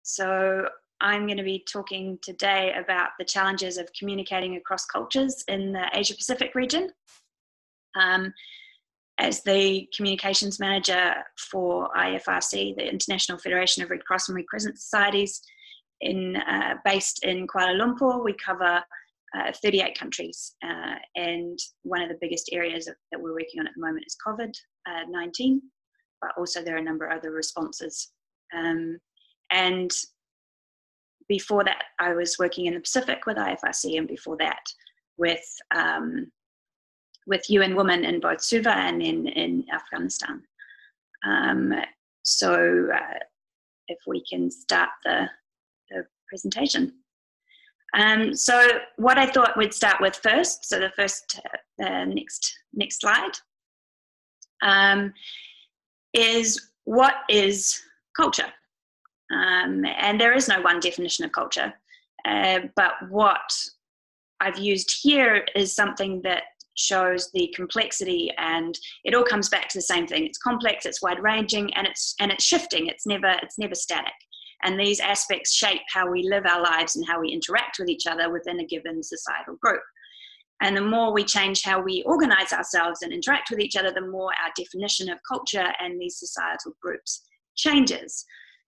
So I'm going to be talking today about the challenges of communicating across cultures in the Asia Pacific region. As the communications manager for IFRC, the International Federation of Red Cross and Red Crescent Societies, based in Kuala Lumpur, we cover 38 countries, and one of the biggest areas that we're working on at the moment is COVID-19, but also there are a number of other responses. And before that, I was working in the Pacific with IFRC, and before that with UN Women in both Suva and in Afghanistan. So if we can start the presentation. So what I thought we'd start with first, so the next slide, is what is culture? And there is no one definition of culture, but what I've used here is something that shows the complexity, and it all comes back to the same thing. It's complex, it's wide-ranging, and it's shifting. It's never static. And these aspects shape how we live our lives and how we interact with each other within a given societal group. And the more we change how we organize ourselves and interact with each other, the more our definition of culture and these societal groups changes.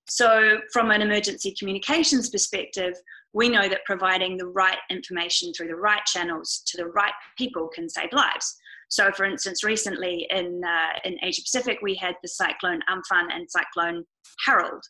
So from an emergency communications perspective, we know that providing the right information through the right channels to the right people can save lives. So for instance, recently in Asia Pacific, we had the cyclone Amphan and cyclone Harold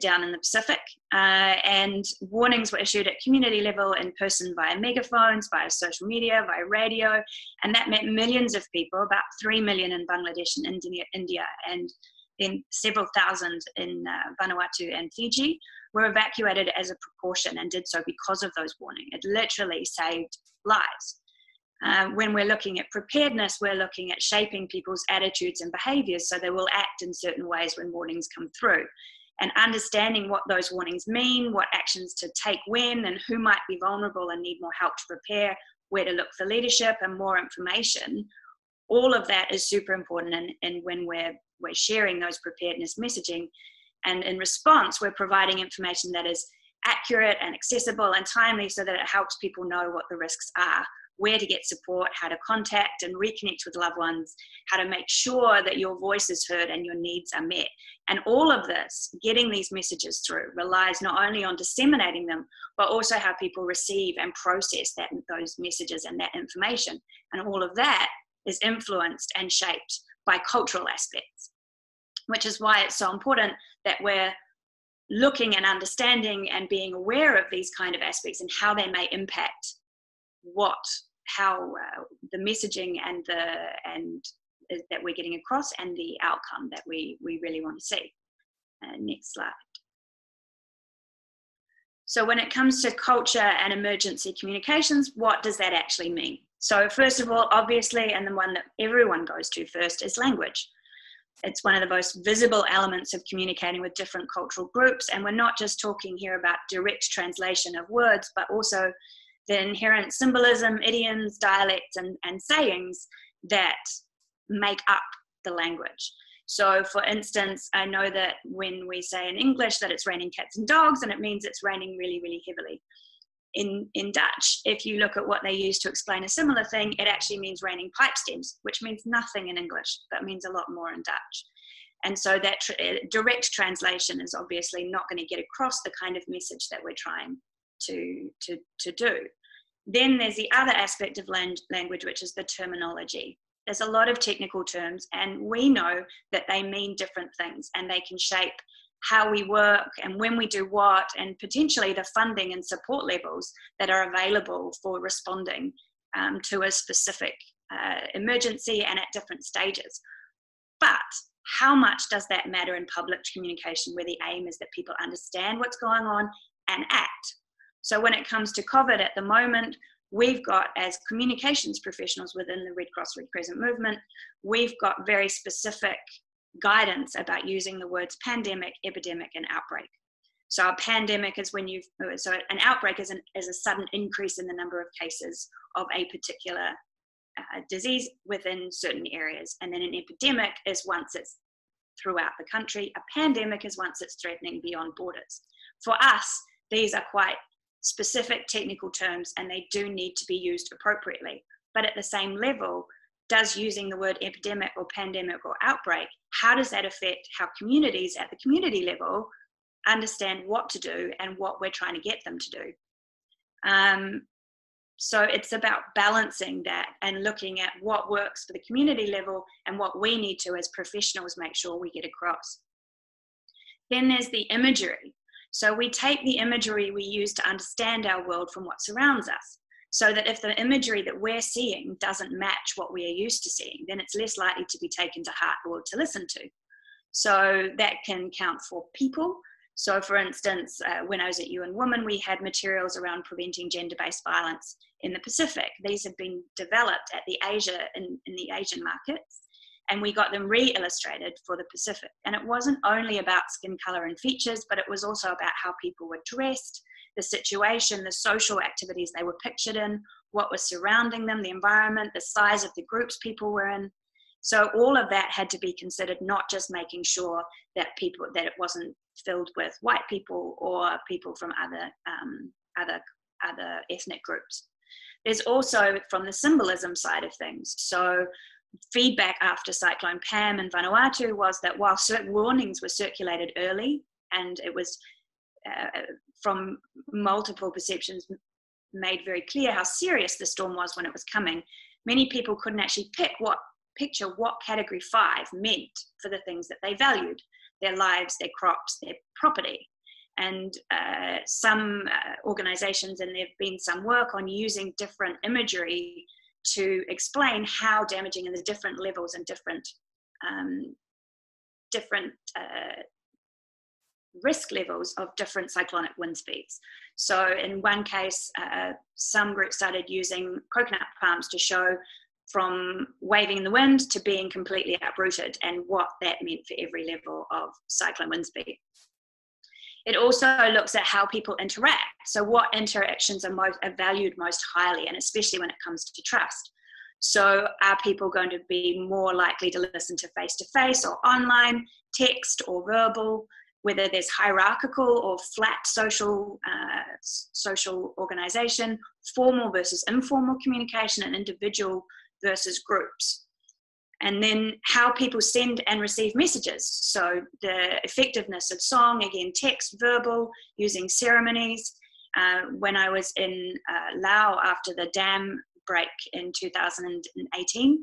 down in the Pacific, and warnings were issued at community level, in person via megaphones, via social media, via radio, and that meant millions of people, about 3 million in Bangladesh and India, and then several thousand in Vanuatu and Fiji, were evacuated as a precaution, and did so because of those warnings. It literally saved lives. When we're looking at preparedness, we're looking at shaping people's attitudes and behaviors so they will act in certain ways when warnings come through. And understanding what those warnings mean, what actions to take when, and who might be vulnerable and need more help to prepare, where to look for leadership and more information, all of that is super important. And when we're sharing those preparedness messaging, and in response, we're providing information that is accurate and accessible and timely so that it helps people know what the risks are, where to get support, how to contact and reconnect with loved ones, how to make sure that your voice is heard and your needs are met. And all of this, getting these messages through, relies not only on disseminating them, but also how people receive and process those messages and that information. And all of that is influenced and shaped by cultural aspects, which is why it's so important that we're looking and understanding and being aware of these kind of aspects and how they may impact how the messaging and that we're getting across, and the outcome that we really want to see. Next slide. So when it comes to culture and emergency communications, what does that actually mean? So first of all, obviously, and the one that everyone goes to first, is language. It's one of the most visible elements of communicating with different cultural groups, and we're not just talking here about direct translation of words, but also the inherent symbolism, idioms, dialects, and sayings that make up the language. So for instance, I know that when we say in English that it's raining cats and dogs, and it means it's raining really, really heavily. In Dutch, if you look at what they use to explain a similar thing, it actually means raining pipe stems, which means nothing in English, but means a lot more in Dutch. And so that direct translation is obviously not going to get across the kind of message that we're trying to do. Then there's the other aspect of language, which is the terminology. There's a lot of technical terms, and we know that they mean different things, and they can shape how we work and when we do what, and potentially the funding and support levels that are available for responding to a specific emergency and at different stages. But how much does that matter in public communication, where the aim is that people understand what's going on and act? So when it comes to COVID at the moment, we've got, as communications professionals within the Red Cross Red Crescent movement, we've got very specific guidance about using the words pandemic, epidemic, and outbreak. So a pandemic is an outbreak is a sudden increase in the number of cases of a particular disease within certain areas. And then an epidemic is once it's throughout the country. A pandemic is once it's threatening beyond borders. For us, these are quite specific technical terms and they do need to be used appropriately. But at the same level, does using the word epidemic or pandemic or outbreak, how does that affect how communities at the community level understand what to do and what we're trying to get them to do? So it's about balancing that and looking at what works for the community level and what we need to as professionals make sure we get across. Then there's the imagery. So we take the imagery we use to understand our world from what surrounds us, so that if the imagery that we're seeing doesn't match what we are used to seeing, then it's less likely to be taken to heart or to listen to. So that can count for people. So for instance, when I was at UN Women, we had materials around preventing gender-based violence in the Pacific. These had been developed at the in the Asian markets, and we got them re-illustrated for the Pacific. And it wasn't only about skin color and features, but it was also about how people were dressed, the situation, the social activities they were pictured in, what was surrounding them, the environment, the size of the groups people were in. So all of that had to be considered, not just making sure that it wasn't filled with white people or people from other ethnic groups. There's also from the symbolism side of things. So feedback after Cyclone Pam in Vanuatu was that while certain warnings were circulated early, and it was from multiple perceptions made very clear how serious the storm was when it was coming, many people couldn't actually picture what category 5 meant for the things that they valued: their lives, their crops, their property. And some organizations, and there've been some work on using different imagery to explain how damaging in the different levels and different risk levels of different cyclonic wind speeds. So in one case, some groups started using coconut palms to show from waving in the wind to being completely uprooted and what that meant for every level of cyclone wind speed. It also looks at how people interact. So what interactions are valued most highly, and especially when it comes to trust. So are people going to be more likely to listen to face-to-face or online, text or verbal, whether there's hierarchical or flat social organization, formal versus informal communication, and individual versus groups. And then how people send and receive messages. So the effectiveness of song, again, text, verbal, using ceremonies. When I was in Laos after the dam break in 2018,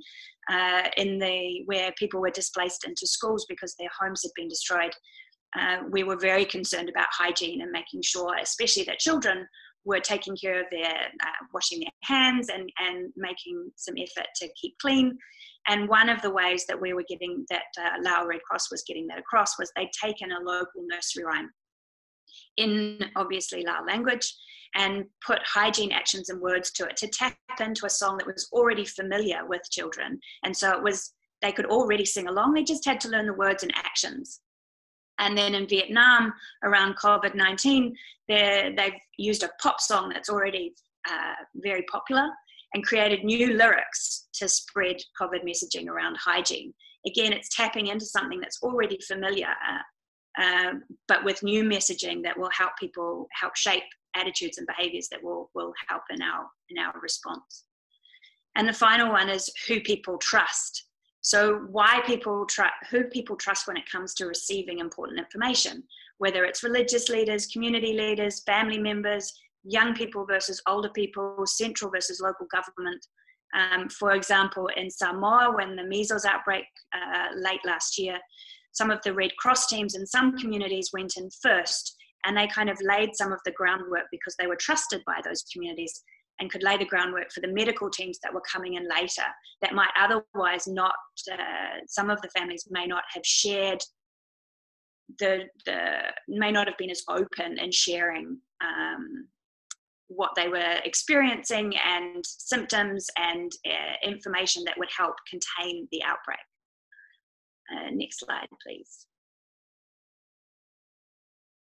where people were displaced into schools because their homes had been destroyed, we were very concerned about hygiene and making sure, especially that children were taking care of their washing their hands and making some effort to keep clean. And one of the ways that we were getting that Lao Red Cross was getting that across was they'd taken a local nursery rhyme in obviously Lao language and put hygiene actions and words to it to tap into a song that was already familiar with children. And so they could already sing along, they just had to learn the words and actions. And then in Vietnam, around COVID-19, they've used a pop song that's already very popular and created new lyrics to spread COVID messaging around hygiene. Again, it's tapping into something that's already familiar, but with new messaging that will help shape attitudes and behaviors that will help in our response. And the final one is who people trust. So who people trust when it comes to receiving important information, whether it's religious leaders, community leaders, family members, young people versus older people, central versus local government. For example, in Samoa, when the measles outbreak late last year, some of the Red Cross teams in some communities went in first, and they kind of laid some of the groundwork because they were trusted by those communities and could lay the groundwork for the medical teams that were coming in later that might otherwise not, some of the families may not have shared, may not have been as open in sharing what they were experiencing and symptoms and information that would help contain the outbreak. Next slide, please.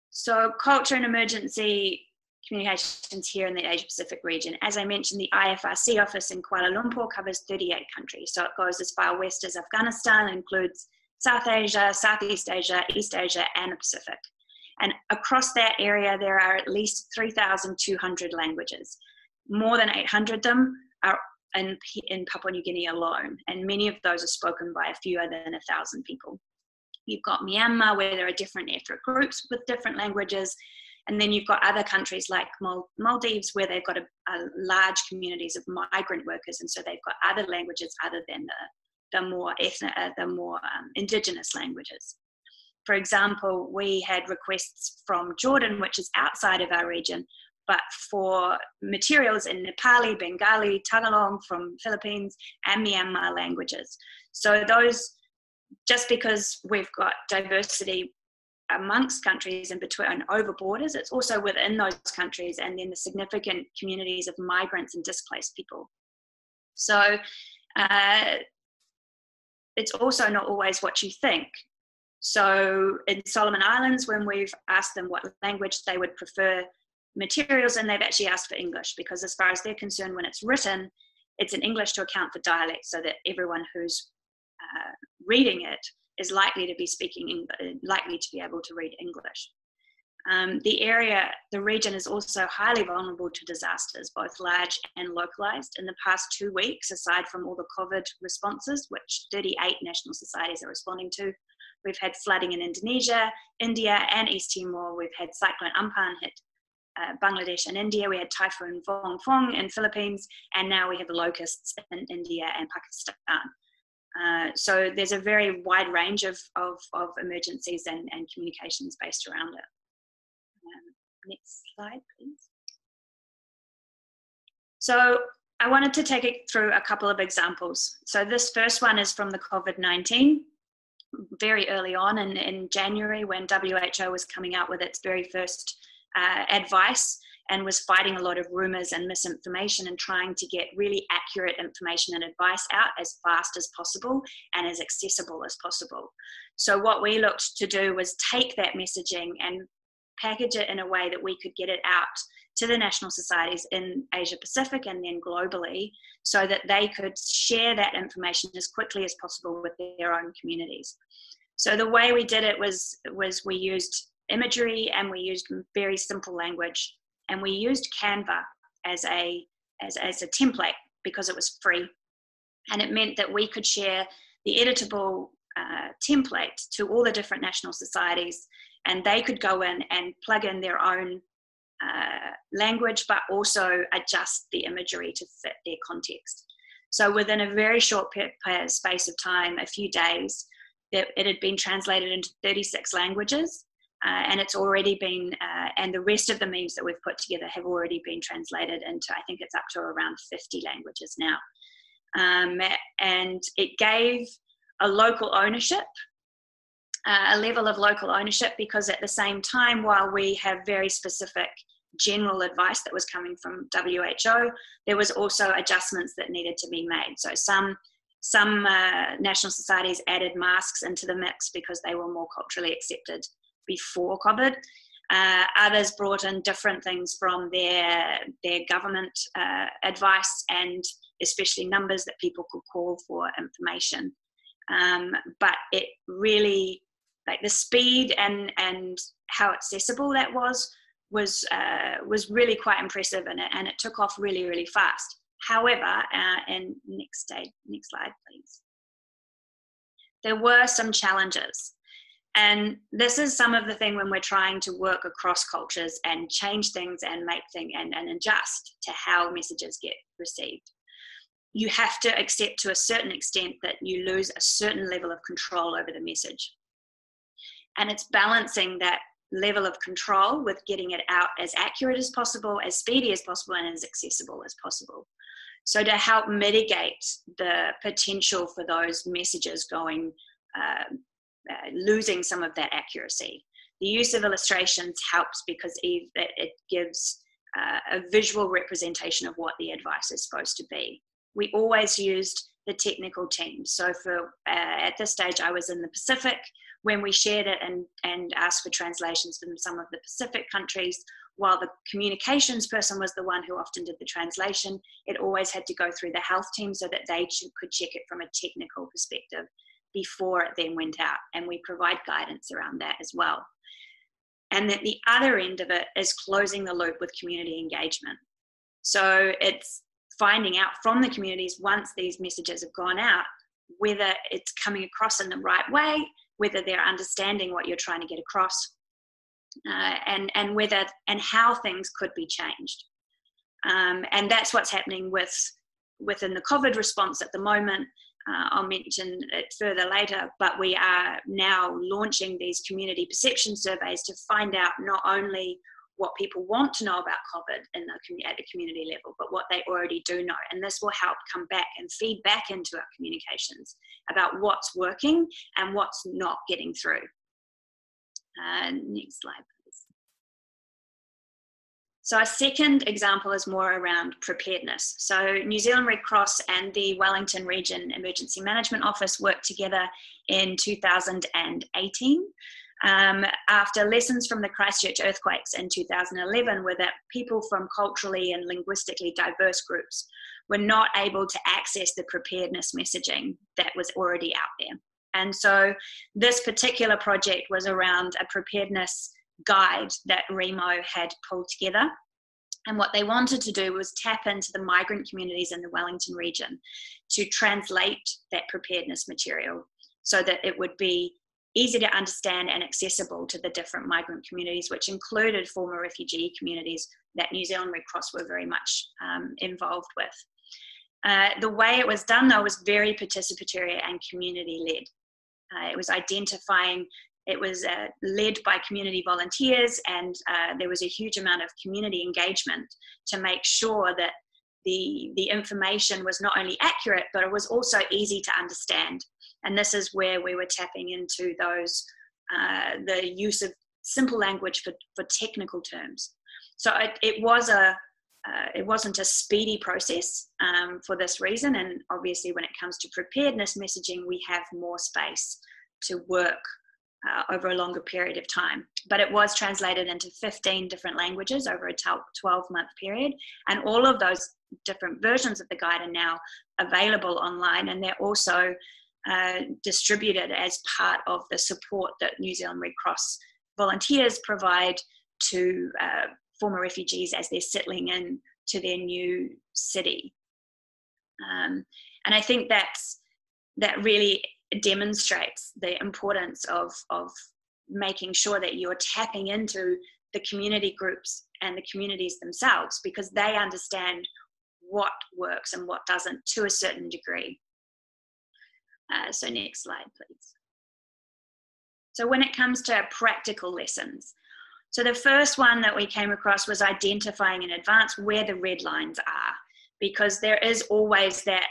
So culture and emergency communications here in the Asia Pacific region. As I mentioned, the IFRC office in Kuala Lumpur covers 38 countries. So it goes as far west as Afghanistan, includes South Asia, Southeast Asia, East Asia, and the Pacific. And across that area, there are at least 3,200 languages. More than 800 of them are in Papua New Guinea alone, and many of those are spoken by fewer than 1,000 people. You've got Myanmar, where there are different ethnic groups with different languages, and then you've got other countries like Maldives, where they've got a large communities of migrant workers, and so they've got other languages other than the more indigenous languages. For example, we had requests from Jordan, which is outside of our region, but for materials in Nepali, Bengali, Tagalog from Philippines, and Myanmar languages. So those, just because we've got diversity amongst countries and between and over borders, it's also within those countries, and then the significant communities of migrants and displaced people. So it's also not always what you think. So in Solomon Islands, when we've asked them what language they would prefer materials, and they've actually asked for English, because as far as they're concerned, when it's written, it's in English to account for dialect, so that everyone who's reading it is likely to be likely to be able to read English. The region is also highly vulnerable to disasters, both large and localized. In the past 2 weeks, aside from all the COVID responses, which 38 national societies are responding to, we've had flooding in Indonesia, India, and East Timor. We've had Cyclone Amphan hit Bangladesh and India. We had Typhoon Vongfong in Philippines, and now we have locusts in India and Pakistan. So there's a very wide range of emergencies and communications based around it. Next slide, please. So I wanted to take it through a couple of examples. So this first one is from the COVID-19, very early on in January, when WHO was coming out with its very first advice, and was fighting a lot of rumors and misinformation and trying to get really accurate information and advice out as fast as possible and as accessible as possible. So what we looked to do was take that messaging and package it in a way that we could get it out to the national societies in Asia Pacific and then globally, so that they could share that information as quickly as possible with their own communities. So the way we did it was we used imagery, and we used very simple language, and we used Canva as a template because it was free, and it meant that we could share the editable template to all the different national societies, and they could go in and plug in their own language, but also adjust the imagery to fit their context. So within a very short space of time, a few days, it had been translated into 36 languages, and it's already been, and the rest of the memes that we've put together have already been translated into, I think it's up to around 50 languages now. And it gave a local ownership, a level of local ownership, because at the same time, while we have very specific general advice that was coming from WHO, there was also adjustments that needed to be made. So some national societies added masks into the mix because they were more culturally accepted before COVID. Others brought in different things from their government advice, and especially numbers that people could call for information. But it really, like the speed and how accessible that was really quite impressive, and it took off really, really fast. However, and next slide, please. There were some challenges. And this is some of the thing when we're trying to work across cultures and change things and make things and adjust to how messages get received. You have to accept to a certain extent that you lose a certain level of control over the message. And it's balancing that level of control with getting it out as accurate as possible, as speedy as possible, and as accessible as possible. So to help mitigate the potential for those messages going, losing some of that accuracy, the use of illustrations helps because it gives a visual representation of what the advice is supposed to be. We always used the technical team. So for at this stage, I was in the Pacific when we shared it and asked for translations from some of the Pacific countries. While the communications person was the one who often did the translation, it always had to go through the health team so that they could check it from a technical perspective before it then went out. And we provide guidance around that as well. And that the other end of it is closing the loop with community engagement. So it's finding out from the communities, once these messages have gone out, whether it's coming across in the right way, whether they're understanding what you're trying to get across, and whether and how things could be changed. And that's what's happening within the COVID response at the moment. I'll mention it further later, but we are now launching these community perception surveys to find out not only what people want to know about COVID at the community level, but what they already do know. And this will help come back and feed back into our communications about what's working and what's not getting through. Next slide, please. So our second example is more around preparedness. So New Zealand Red Cross and the Wellington Region Emergency Management Office worked together in 2018 after lessons from the Christchurch earthquakes in 2011 were that people from culturally and linguistically diverse groups were not able to access the preparedness messaging that was already out there. And so this particular project was around a preparedness guide that Remo had pulled together. And what they wanted to do was tap into the migrant communities in the Wellington region to translate that preparedness material so that it would be easy to understand and accessible to the different migrant communities, which included former refugee communities that New Zealand Red Cross were very much involved with. The way it was done, though, was very participatory and community-led. It was identifying, it was led by community volunteers, and there was a huge amount of community engagement to make sure that the information was not only accurate, but it was also easy to understand. And this is where we were tapping into those, the use of simple language for technical terms. So it wasn't a speedy process for this reason. And obviously when it comes to preparedness messaging, we have more space to work over a longer period of time. But it was translated into 15 different languages over a 12-month period. And all of those different versions of the guide are now available online, and they're also distributed as part of the support that New Zealand Red Cross volunteers provide to former refugees as they're settling in to their new city. And I think that really demonstrates the importance of making sure that you're tapping into the community groups and the communities themselves, because they understand what works and what doesn't to a certain degree. So next slide, please. So when it comes to practical lessons, so the first one that we came across was identifying in advance where the red lines are, because there is always that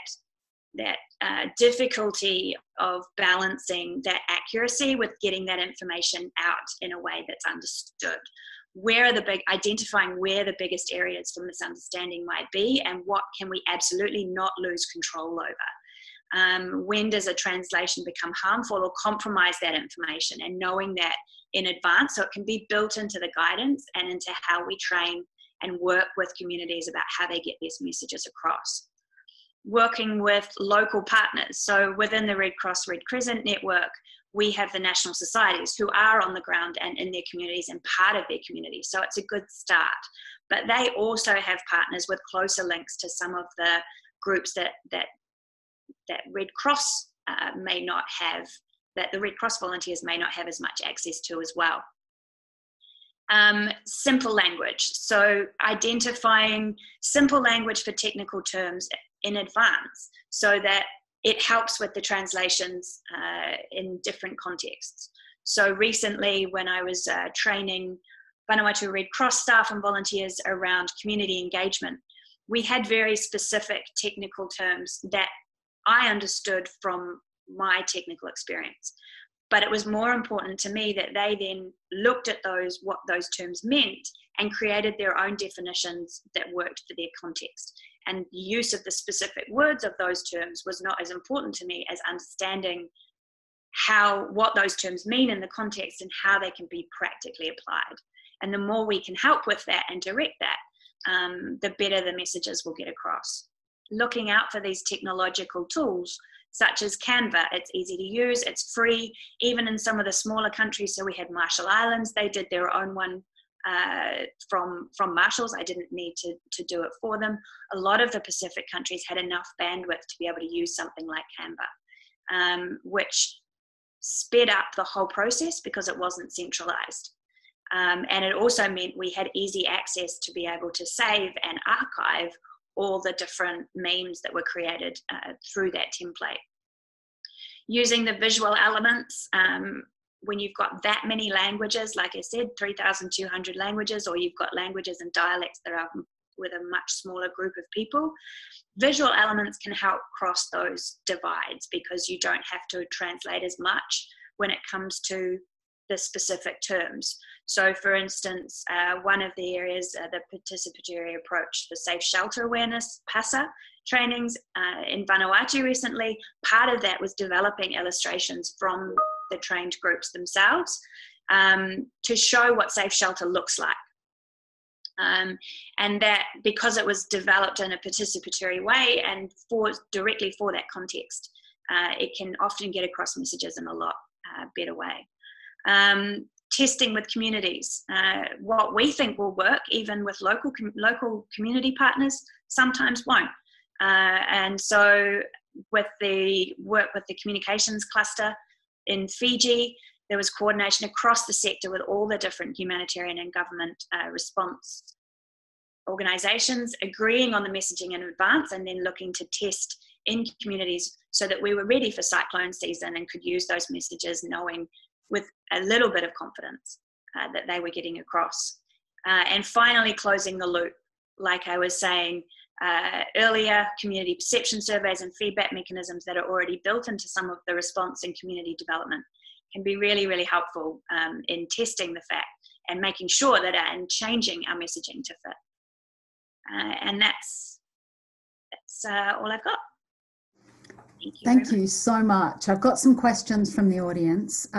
difficulty of balancing that accuracy with getting that information out in a way that's understood. Identifying where the biggest areas for misunderstanding might be, and what can we absolutely not lose control over. When does a translation become harmful or compromise that information, and knowing that in advance so it can be built into the guidance and into how we train and work with communities about how they get these messages across. Working with local partners. So within the Red Cross Red Crescent network, we have the national societies who are on the ground and in their communities and part of their communities. So it's a good start. But they also have partners with closer links to some of the groups that Red Cross may not have, that the Red Cross volunteers may not have as much access to as well. Simple language. So identifying simple language for technical terms in advance so that it helps with the translations in different contexts. So recently when I was training Vanuatu Red Cross staff and volunteers around community engagement, we had very specific technical terms that I understood from my technical experience. But it was more important to me that they then looked at what those terms meant and created their own definitions that worked for their context. And the use of the specific words of those terms was not as important to me as understanding what those terms mean in the context and how they can be practically applied. And the more we can help with that and direct that, the better the messages will get across. Looking out for these technological tools such as Canva. It's easy to use, it's free, even in some of the smaller countries. So we had Marshall Islands, they did their own one from Marshalls. I didn't need to do it for them. A lot of the Pacific countries had enough bandwidth to be able to use something like Canva, which sped up the whole process because it wasn't centralized. And it also meant we had easy access to be able to save and archive all the different memes that were created through that template. Using the visual elements, when you've got that many languages, like I said, 3,200 languages, or you've got languages and dialects that are with a much smaller group of people, visual elements can help cross those divides because you don't have to translate as much when it comes to the specific terms. So for instance, one of the areas, the participatory approach, the safe shelter awareness, PASA trainings in Vanuatu recently, part of that was developing illustrations from the trained groups themselves to show what safe shelter looks like. And that because it was developed in a participatory way and directly for that context, it can often get across messages in a lot better way. Testing with communities. What we think will work, even with local community partners, sometimes won't. And so with the work with the communications cluster in Fiji, there was coordination across the sector with all the different humanitarian and government response organisations agreeing on the messaging in advance and then looking to test in communities so that we were ready for cyclone season and could use those messages knowing with a little bit of confidence that they were getting across. And finally, closing the loop. Like I was saying earlier, community perception surveys and feedback mechanisms that are already built into some of the response and community development can be really, really helpful in testing the fact and making sure that and changing our messaging to fit. And that's all I've got. Thank you so much. I've got some questions from the audience.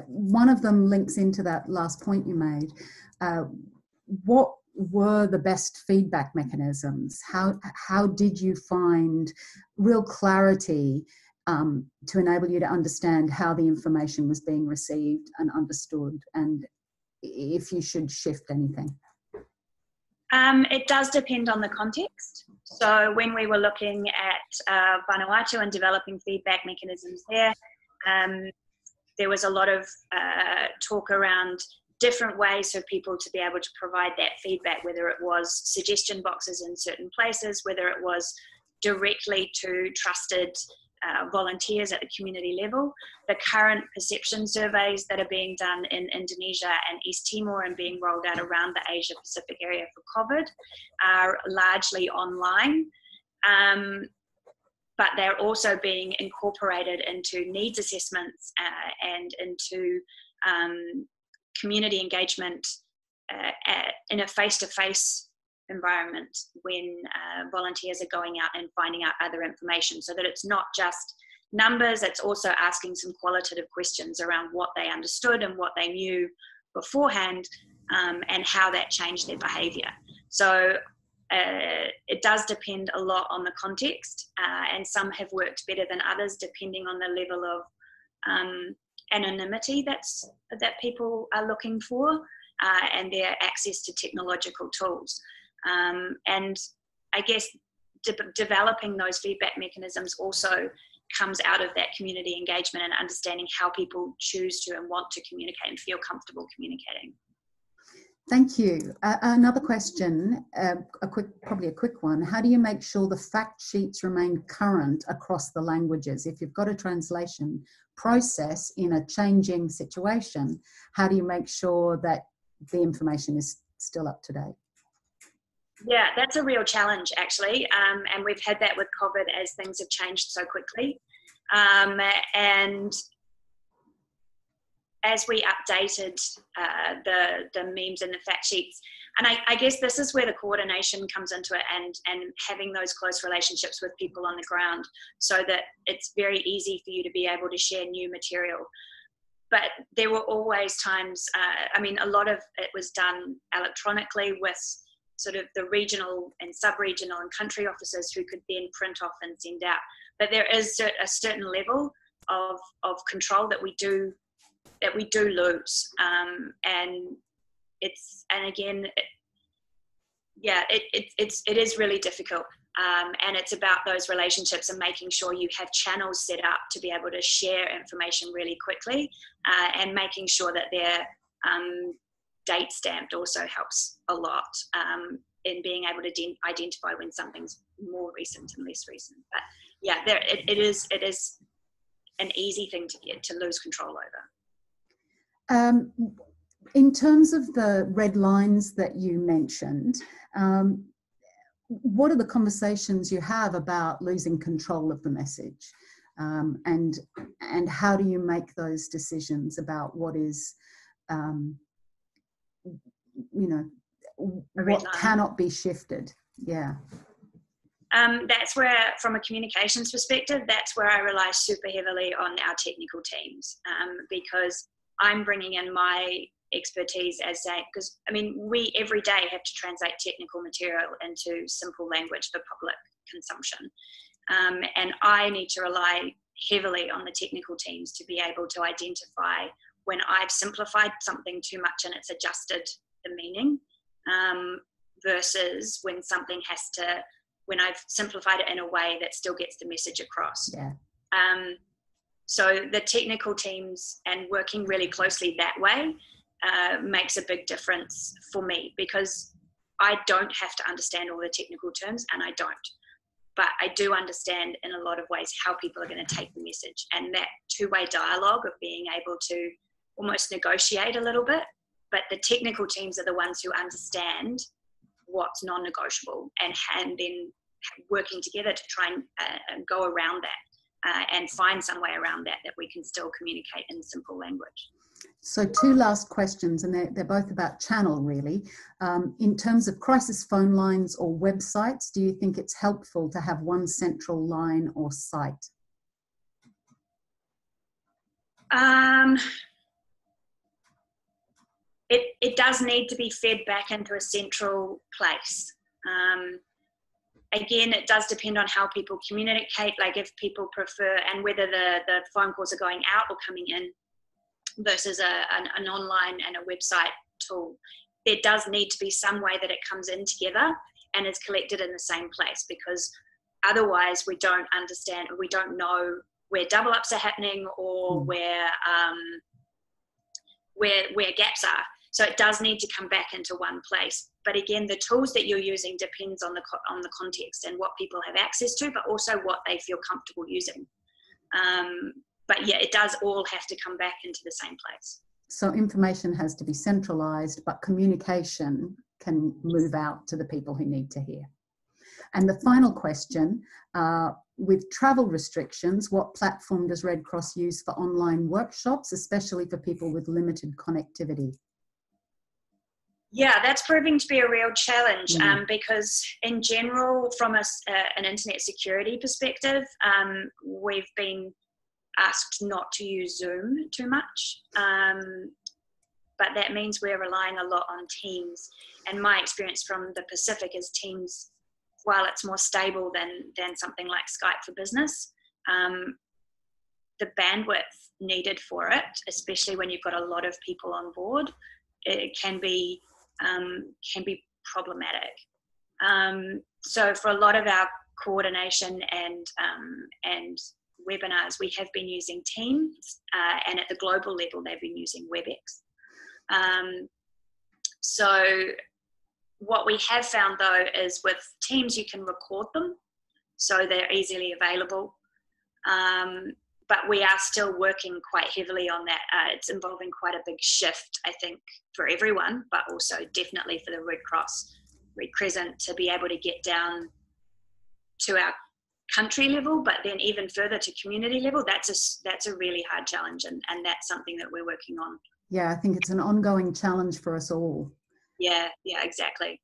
One of them links into that last point you made. What were the best feedback mechanisms? How did you find real clarity to enable you to understand how the information was being received and understood, and if you should shift anything? It does depend on the context. So when we were looking at Vanuatu and developing feedback mechanisms there was a lot of talk around different ways for people to be able to provide that feedback, whether it was suggestion boxes in certain places, whether it was directly to trusted volunteers at the community level. The current perception surveys that are being done in Indonesia and East Timor and being rolled out around the Asia Pacific area for COVID are largely online, but they're also being incorporated into needs assessments and into community engagement in a face-to-face environment when volunteers are going out and finding out other information, so that it's not just numbers, it's also asking some qualitative questions around what they understood and what they knew beforehand and how that changed their behaviour. So it does depend a lot on the context and some have worked better than others depending on the level of anonymity that people are looking for and their access to technological tools. And I guess developing those feedback mechanisms also comes out of that community engagement and understanding how people choose to and want to communicate and feel comfortable communicating. Thank you. Another question, probably a quick one. How do you make sure the fact sheets remain current across the languages? If you've got a translation process in a changing situation, how do you make sure that the information is still up to date? Yeah, that's a real challenge actually, and we've had that with COVID as things have changed so quickly. And as we updated the memes and the fact sheets, and I guess this is where the coordination comes into it and having those close relationships with people on the ground so that it's very easy for you to be able to share new material. But there were always times, I mean, a lot of it was done electronically with sort of the regional and sub-regional and country officers who could then print off and send out. but there is a certain level of control that we do lose, and again, it is really difficult, and it's about those relationships and making sure you have channels set up to be able to share information really quickly, and making sure that they're date stamped also helps a lot in being able to identify when something's more recent and less recent. But yeah, it is an easy thing to lose control over. In terms of the red lines that you mentioned, what are the conversations you have about losing control of the message, and how do you make those decisions about what is, what cannot be shifted? Yeah. That's where, from a communications perspective, that's where I rely super heavily on our technical teams, because I'm bringing in my expertise as because we every day have to translate technical material into simple language for public consumption, and I need to rely heavily on the technical teams to be able to identify when I've simplified something too much and it's adjusted the meaning, versus when I've simplified it in a way that still gets the message across. Yeah. So the technical teams and working really closely that way makes a big difference for me, because I don't have to understand all the technical terms, and I don't. But I do understand in a lot of ways how people are going to take the message, and that two-way dialogue of being able to almost negotiate a little bit. But the technical teams are the ones who understand what's non-negotiable, and then working together to try and go around that, and find some way around that we can still communicate in simple language. So 2 last questions, and they're both about channel, really. In terms of crisis phone lines or websites, do you think it's helpful to have one central line or site? It does need to be fed back into a central place. Again, it does depend on how people communicate, like if people prefer, and whether the phone calls are going out or coming in versus an online and a website tool. There does need to be some way that it comes in together and is collected in the same place, because otherwise we don't understand, we don't know where double ups are happening or where gaps are. So it does need to come back into one place. But again, the tools that you're using depends on the context and what people have access to, but also what they feel comfortable using. But yeah, it does all have to come back into the same place. So information has to be centralized, but communication can move out to the people who need to hear. And the final question, with travel restrictions, what platform does Red Cross use for online workshops, especially for people with limited connectivity? Yeah, that's proving to be a real challenge, because in general, from an internet security perspective, we've been asked not to use Zoom too much, but that means we're relying a lot on Teams. And my experience from the Pacific is Teams, while it's more stable than something like Skype for Business, the bandwidth needed for it, especially when you've got a lot of people on board, it can be problematic. So for a lot of our coordination and webinars, we have been using Teams, and at the global level, they've been using WebEx. So what we have found though is with Teams, you can record them, so they're easily available. But we are still working quite heavily on that. It's involving quite a big shift, I think, for everyone, but also definitely for the Red Cross, Red Crescent, to be able to get down to our country level, but then even further to community level. That's a really hard challenge, and that's something that we're working on. Yeah, I think it's an ongoing challenge for us all. Yeah, exactly.